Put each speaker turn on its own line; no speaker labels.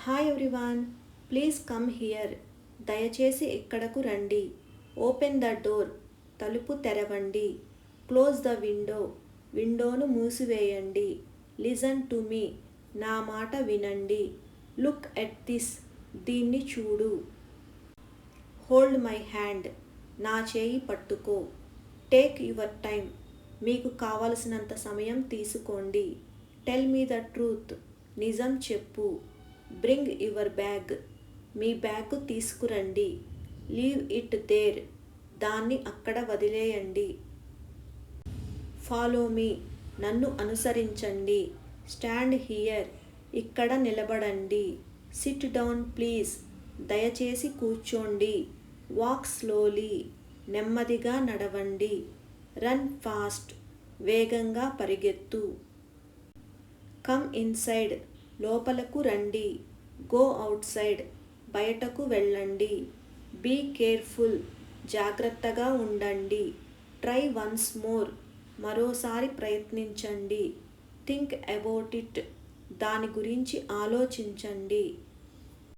Hi everyone, please come here. దయచేసి ఇక్కడకు రండి. Open the door. తలుపు తెరవండి. Close the window. విండోను మూసివేయండి. Listen to me. నా మాట వినండి. Look at this. దీన్ని చూడు. Hold my hand. నా చేయి పట్టుకో. Take your time. మీకు కావలసినంత సమయం తీసుకోండి. Tell me the truth. నిజం చెప్పు. Bring your bag. మీ బ్యాగ్ తీసుకురండి. Leave it there. దాన్ని అక్కడ వదిలేయండి. Follow me. నన్ను అనుసరించండి. Stand here. ఇక్కడ నిలబడండి. Sit down please. దయచేసి కూర్చోండి. Walk slowly. నెమ్మదిగా నడవండి. Run fast. వేగంగా పరిగెత్తు. Come inside. లోపలకు రండి. Go outside. బయటకు వెళ్ళండి. Be careful. జాగ్రత్తగా ఉండండి. Try once more. మరోసారి ప్రయత్నించండి. Think about it. దాని గురించి ఆలోచించండి.